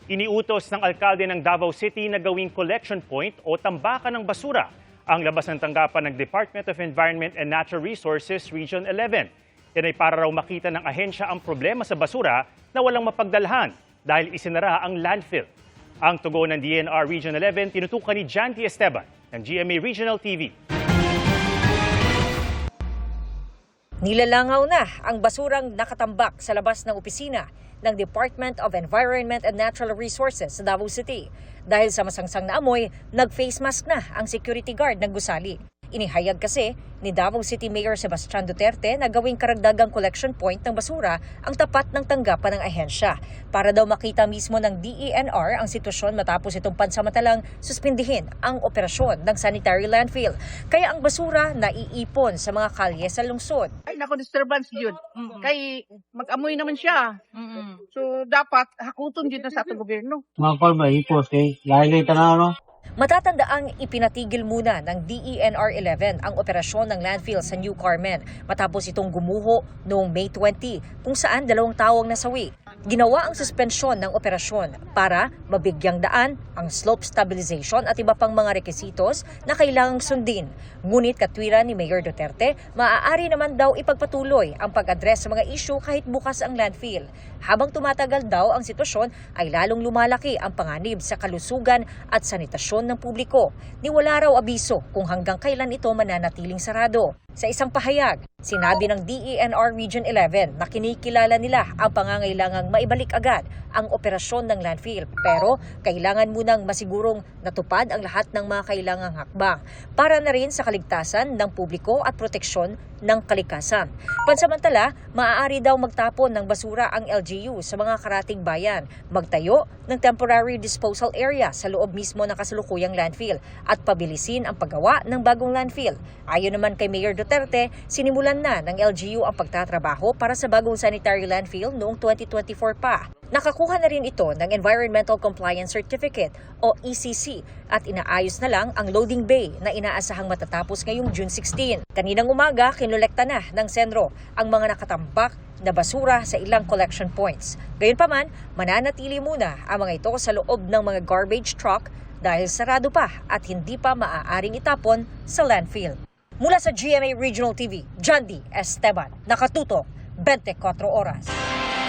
Iniutos ng alkalde ng Davao City na gawing collection point o tambakan ng basura ang labas ng tanggapan ng Department of Environment and Natural Resources Region 11. Yan ay para raw makita ng ahensya ang problema sa basura na walang mapagdalhan dahil isinara ang landfill. Ang tugon ng DNR Region 11 tinutukan ni Janty Esteban ng GMA Regional TV. Nilalangaw na ang basurang nakatambak sa labas ng opisina ng Department of Environment and Natural Resources sa Davao City. Dahil sa masangsang na amoy, nag-face mask na ang security guard ng gusali. Inihayag kasi ni Davao City Mayor Sebastian Duterte na gawing karagdagang collection point ng basura ang tapat ng tanggapan ng ahensya para daw makita mismo ng DENR ang sitwasyon matapos itong pansamantalang suspindihin ang operasyon ng sanitary landfill. Kaya ang basura naiipon sa mga kalye sa lungsod. Ay nako, disturbance yun. Kay mag-amoy naman siya. So dapat hakuton din na sa atong gobyerno. Mga call ba ipos kay lahi tanaw no. Matatandaang ipinatigil muna ng DENR 11 ang operasyon ng landfill sa New Carmen matapos itong gumuho noong May 20 kung saan 2 tao ang nasawi. Ginawa ang suspensyon ng operasyon para mabigyang daan ang slope stabilization at iba pang mga rekisitos na kailangang sundin. Ngunit katwiran ni Mayor Duterte, maaari naman daw ipagpatuloy ang pag-address sa mga issue kahit bukas ang landfill. Habang tumatagal daw ang sitwasyon ay lalong lumalaki ang panganib sa kalusugan at sanitasyon ng publiko. Niwala raw abiso kung hanggang kailan ito mananatiling sarado. Sa isang pahayag, sinabi ng DENR Region 11 na kinikilala nila ang pangangailangang maibalik agad ang operasyon ng landfill pero kailangan munang masigurong natupad ang lahat ng mga kailangang hakbang para na rin sa kaligtasan ng publiko at proteksyon ng kalikasan. Pansamantala, maaari daw magtapon ng basura ang LGU sa mga karatig bayan, magtayo ng temporary disposal area sa loob mismo ng kasalukuyang landfill at pabilisin ang paggawa ng bagong landfill. Ayon naman kay Mayor Duterte, sinimulan na ng LGU ang pagtatrabaho para sa bagong sanitary landfill noong 2024 pa. Nakakuha na rin ito ng Environmental Compliance Certificate o ECC at inaayos na lang ang loading bay na inaasahang matatapos ngayong June 16. Kaninang umaga, kinolekta na ng sentro ang mga nakatambak na basura sa ilang collection points. Gayunpaman, mananatili muna ang mga ito sa loob ng mga garbage truck dahil sarado pa at hindi pa maaaring itapon sa landfill. Mula sa GMA Regional TV, Janty Esteban, nakatutok 24 oras.